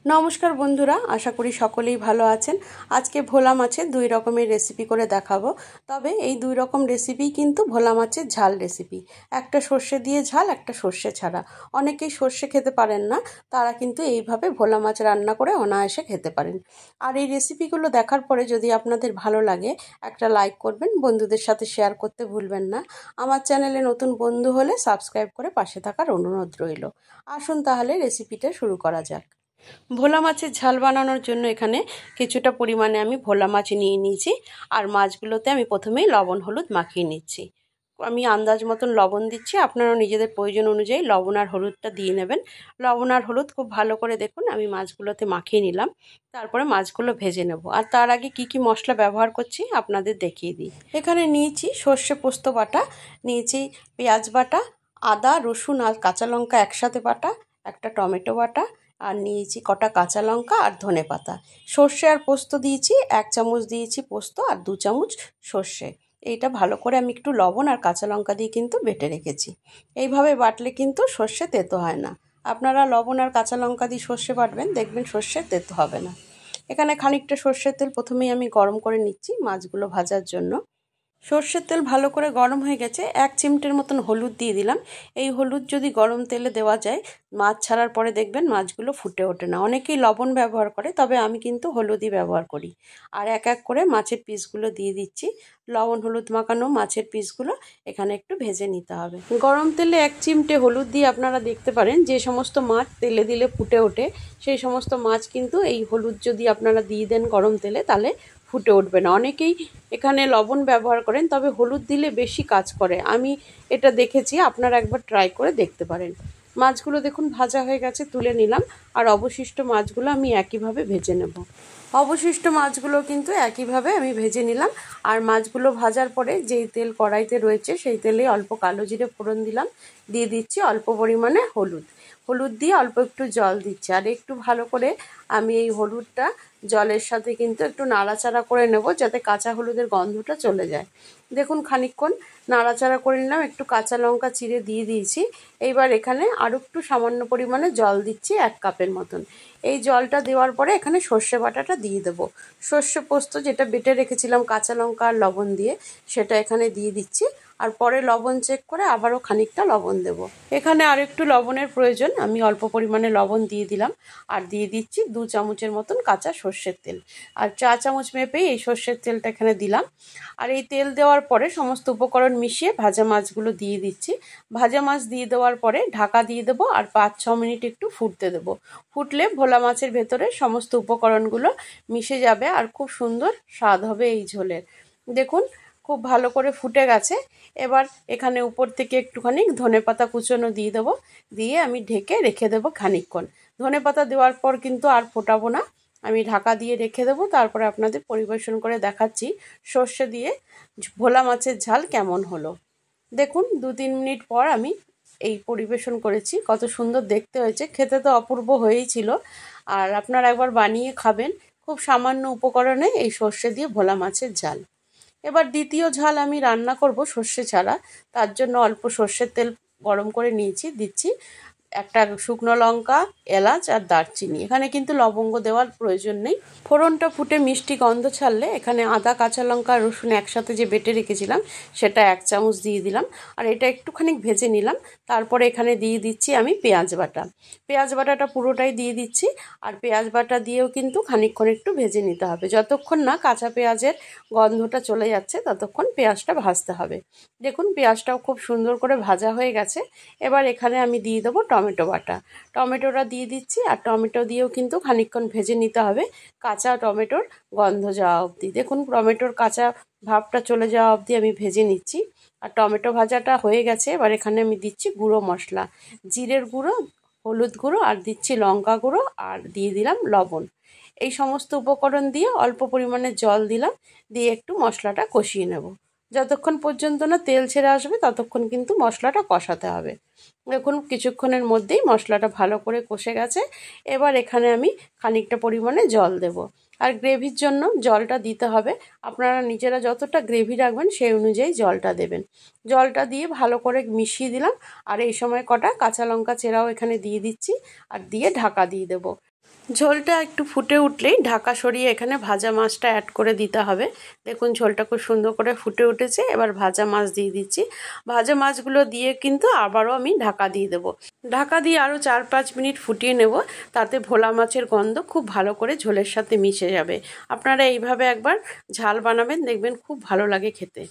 নমস্কার বন্ধুরা, আশা করি সকলেই ভালো আছেন। আজকে ভোলা মাছের দুই রকমের রেসিপি করে দেখাবো। তবে এই দুই রকম রেসিপি কিন্তু ভোলা মাছের ঝাল রেসিপি। একটা সর্ষে দিয়ে ঝাল, একটা সর্ষে ছাড়া। অনেকেই সর্ষে খেতে পারেন না, তারা কিন্তু এইভাবে ভোলা মাছ রান্না করে অনায়াসে খেতে পারেন। আর এই রেসিপিগুলো দেখার পরে যদি আপনাদের ভালো লাগে, একটা লাইক করবেন, বন্ধুদের সাথে শেয়ার করতে ভুলবেন না। আমার চ্যানেলে নতুন বন্ধু হলে সাবস্ক্রাইব করে পাশে থাকার অনুরোধ রইল। আসুন তাহলে রেসিপিটা শুরু করা যাক। ভোলা মাছের ঝাল বানানোর জন্য এখানে কিছুটা পরিমাণে আমি ভোলা মাছ নিয়ে নিয়েছি। আর মাছগুলোতে আমি প্রথমেই লবণ হলুদ মাখিয়ে নিচ্ছি। আমি আন্দাজ মতন লবণ দিচ্ছি, আপনারাও নিজেদের প্রয়োজন অনুযায়ী লবণ আর হলুদটা দিয়ে নেবেন। লবণ আর হলুদ খুব ভালো করে দেখুন আমি মাছগুলোতে মাখিয়ে নিলাম। তারপরে মাছগুলো ভেজে নেব। আর তার আগে কি কি মশলা ব্যবহার করছি আপনাদের দেখিয়ে দিই। এখানে নিয়েছি সর্ষে পোস্ত বাটা, নিয়েছি পেঁয়াজ বাটা, আদা রসুন আর কাঁচা লঙ্কা একসাথে বাটা, একটা টমেটো বাটা, আর নিয়েছি কটা কাঁচা লঙ্কা আর ধনেপাতা। সর্ষে আর পোস্ত দিয়েছি, 1 চামচ দিয়েছি পোস্ত আর 2 চামচ সর্ষে। এইটা ভালো করে আমি একটু লবণ আর কাঁচা লঙ্কা দিয়ে কিন্তু বেটে রেখেছি। এইভাবে বাটলে কিন্তু সর্ষে তেতো হয় না। আপনারা লবণ আর কাঁচা লঙ্কা দিয়ে সর্ষে বাটবেন, দেখবেন সর্ষে তেতো হবে না। এখানে খানিকটা সর্ষের তেল প্রথমেই আমি গরম করে নিচ্ছি মাছগুলো ভাজার জন্য। সর্ষের তেল ভালো করে গরম হয়ে গেছে, 1 চিমটের মতন হলুদ দিয়ে দিলাম। এই হলুদ যদি গরম তেলে দেওয়া যায়, মাছ ছাড়ার পরে দেখবেন মাছগুলো ফুটে ওঠে না। অনেকেই লবণ ব্যবহার করে, তবে আমি কিন্তু হলুদই ব্যবহার করি। আর এক এক করে মাছের পিসগুলো দিয়ে দিচ্ছি। লবণ হলুদ মাখানো মাছের পিসগুলো এখানে একটু ভেজে নিতে হবে। গরম তেলে 1 চিমটে হলুদ দিয়ে আপনারা দেখতে পারেন যে সমস্ত মাছ তেলে দিলে ফুটে ওঠে, সেই সমস্ত মাছ কিন্তু এই হলুদ যদি আপনারা দিয়ে দেন গরম তেলে, তাহলে ফুটে উঠবে না। অনেকেই এখানে লবণ ব্যবহার করেন, তবে হলুদ দিলে বেশি কাজ করে। আমি এটা দেখেছি, আপনারা একবার ট্রাই করে দেখতে পারেন। মাছগুলো দেখুন ভাজা হয়ে গেছে, তুলে নিলাম। আর অবশিষ্ট মাছগুলো আমি একইভাবে ভেজে নেব। অবশিষ্ট মাছগুলো কিন্তু একইভাবে আমি ভেজে নিলাম। আর মাছগুলো ভাজার পরে যেই তেল কড়াইতে রয়েছে, সেই তেলে অল্প কালো জিরে ফোড়ন দিলাম। দিয়ে দিচ্ছি অল্প পরিমাণে হলুদ। হলুদ দিয়ে অল্প একটু জল দিচ্ছি। আর একটু ভালো করে আমি এই হলুদটা জলের সাথে কিন্তু একটু নাড়াচাড়া করে নেব, যাতে কাঁচা হলুদের গন্ধটা চলে যায়। দেখুন খানিকক্ষণ নাড়াচাড়া করে নিলাম, একটু কাঁচা লঙ্কা চিড়ে দিয়ে দিয়েছি। এইবার এখানে আরও একটু সামান্য পরিমাণে জল দিচ্ছি, 1 কাপের মতন। এই জলটা দেওয়ার পরে এখানে সর্ষে বাটাটা দিয়ে দেবো। সর্ষে পোস্ত যেটা বেটে রেখেছিলাম কাঁচা লঙ্কা আর লবণ দিয়ে, সেটা এখানে দিয়ে দিচ্ছি। আর পরে লবণ চেক করে আবারও খানিকটা লবণ দেব। এখানে আর একটু লবণের প্রয়োজন, আমি অল্প পরিমাণে লবণ দিয়ে দিলাম। আর দিয়ে দিচ্ছি 2 চামচের মতন কাঁচা সর্ষের তেল। আর 4 চামচ মেপেই এই সর্ষের তেলটা এখানে দিলাম। আর এই তেল দেওয়ার পরে সমস্ত উপকরণ মিশিয়ে ভাজা মাছগুলো দিয়ে দিচ্ছি। ভাজা মাছ দিয়ে দেওয়ার পরে ঢাকা দিয়ে দেবো আর 5-6 মিনিট একটু ফুটতে দেবো। ফুটলে ভোলা মাছের ভেতরে সমস্ত উপকরণগুলো মিশে যাবে আর খুব সুন্দর স্বাদ হবে এই ঝোলের। দেখুন খুব ভালো করে ফুটে গেছে। এবার এখানে উপর থেকে একটুখানি ধনেপাতা কুচনো দিয়ে দেবো। দিয়ে আমি ঢেকে রেখে দেবো খানিকক্ষণ। ধনেপাতা দেওয়ার পর কিন্তু আর ফোটাবো না, আমি ঢাকা দিয়ে রেখে দেবো। তারপরে আপনাদের পরিবেশন করে দেখাচ্ছি সর্ষে দিয়ে ভোলা মাছের ঝাল কেমন হলো। দেখুন 2-3 মিনিট পর আমি এই পরিবেশন করেছি, কত সুন্দর দেখতে হয়েছে। খেতে তো অপূর্ব হয়েই ছিল। আর আপনারা একবার বানিয়ে খাবেন, খুব সামান্য উপকরণে এই সর্ষে দিয়ে ভোলা মাছের ঝাল। এবার দ্বিতীয় ঝাল আমি রান্না করব সর্ষে ছাড়া। তার জন্য অল্প সর্ষের তেল গরম করে নিয়েছি, দিচ্ছি একটা শুকনো লঙ্কা, এলাচ আর দারচিনি। এখানে কিন্তু লবঙ্গ দেওয়ার প্রয়োজন নেই। ফোড়নটা ফুটে মিষ্টি গন্ধ ছাড়লে এখানে আদা কাঁচা লঙ্কা রসুন একসাথে যে বেটে রেখেছিলাম, সেটা 1 চামচ দিয়ে দিলাম। আর এটা একটুখানি ভেজে নিলাম। তারপরে এখানে দিয়ে দিচ্ছি আমি পেঁয়াজ বাটা। পেঁয়াজ বাটাটা পুরোটাই দিয়ে দিচ্ছি। আর পেঁয়াজ বাটা দিয়েও কিন্তু খানিকক্ষণ একটু ভেজে নিতে হবে। যতক্ষণ না কাঁচা পেঁয়াজের গন্ধটা চলে যাচ্ছে, ততক্ষণ পেঁয়াজটা ভাজতে হবে। দেখুন পেঁয়াজটাও খুব সুন্দর করে ভাজা হয়ে গেছে। এবার এখানে আমি দিয়ে দেবো টমেটো বাটা। টমেটোটা দিয়ে দিচ্ছি। আর টমেটো দিয়েও কিন্তু খানিকক্ষণ ভেজে নিতে হবে, কাঁচা টমেটোর গন্ধ যাওয়া অবধি। দেখুন টমেটোর কাঁচা ভাবটা চলে যাওয়া অবধি আমি ভেজে নিচ্ছি। আর টমেটো ভাজাটা হয়ে গেছে। এবার এখানে আমি দিচ্ছি গুঁড়ো মশলা, জিরের গুঁড়ো, হলুদ গুঁড়ো, আর দিচ্ছি লঙ্কা গুঁড়ো, আর দিয়ে দিলাম লবণ। এই সমস্ত উপকরণ দিয়ে অল্প পরিমাণে জল দিলাম, দিয়ে একটু মশলাটা কষিয়ে নেব। যতক্ষণ পর্যন্ত না তেল ছেড়ে আসবে, ততক্ষণ কিন্তু মশলাটা কষাতে হবে। দেখুন কিছুক্ষণের মধ্যেই মশলাটা ভালো করে কষে গেছে। এবার এখানে আমি খানিকটা পরিমাণে জল দেব। আর গ্রেভির জন্য জলটা দিতে হবে। আপনারা নিজেরা যতটা গ্রেভি রাখবেন সেই অনুযায়ী জলটা দেবেন। জলটা দিয়ে ভালো করে মিশিয়ে দিলাম। আর এই সময় কটা কাঁচা লঙ্কা চেরাও এখানে দিয়ে দিচ্ছি। আর দিয়ে ঢাকা দিয়ে দেবো। ঝোলটা একটু ফুটে উঠলেই ঢাকা সরিয়ে এখানে ভাজা মাছটা অ্যাড করে দিতে হবে। দেখুন ঝোলটা খুব সুন্দর করে ফুটে উঠেছে। এবার ভাজা মাছ দিয়ে দিচ্ছি। ভাজা মাছগুলো দিয়ে কিন্তু আবারও আমি ঢাকা দিয়ে দেবো। ঢাকা দিয়ে আরও 4-5 মিনিট ফুটিয়ে নেব। তাতে ভোলা মাছের গন্ধ খুব ভালো করে ঝোলের সাথে মিশে যাবে। আপনারা এইভাবে একবার ঝাল বানাবেন, দেখবেন খুব ভালো লাগে খেতে।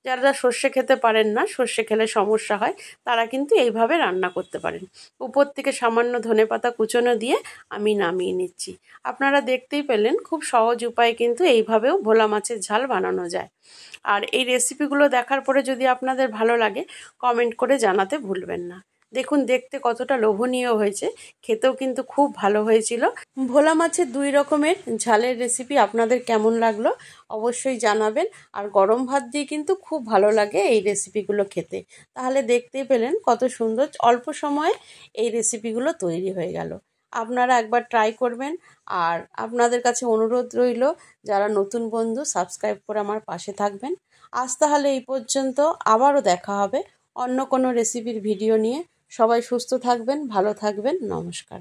যারা সর্ষে খেতে পারেন না, সর্ষে খেলে সমস্যা হয়, তারা কিন্তু এইভাবে রান্না করতে পারেন। উপর থেকে সামান্য ধনেপাতা কুচনো দিয়ে আমি নামিয়ে নিচ্ছি। আপনারা দেখতেই পেলেন খুব সহজ উপায়ে কিন্তু এইভাবেও ভোলা মাছের ঝাল বানানো যায়। আর এই রেসিপিগুলো দেখার পরে যদি আপনাদের ভালো লাগে কমেন্ট করে জানাতে ভুলবেন না। দেখুন দেখতে কতটা লোভনীয় হয়েছে, খেতেও কিন্তু খুব ভালো হয়েছিল। ভোলা মাছের 2 রকমের ঝালের রেসিপি আপনাদের কেমন লাগলো অবশ্যই জানাবেন। আর গরম ভাত দিয়ে কিন্তু খুব ভালো লাগে এই রেসিপিগুলো খেতে। তাহলে দেখতেই পেলেন কত সুন্দর অল্প সময়ে এই রেসিপিগুলো তৈরি হয়ে গেল। আপনারা একবার ট্রাই করবেন। আর আপনাদের কাছে অনুরোধ রইল, যারা নতুন বন্ধু সাবস্ক্রাইব করে আমার পাশে থাকবেন। আজ তাহলে এই পর্যন্ত, আবারও দেখা হবে অন্য কোনো রেসিপির ভিডিও নিয়ে। সবাই সুস্থ থাকবেন, ভালো থাকবেন, নমস্কার।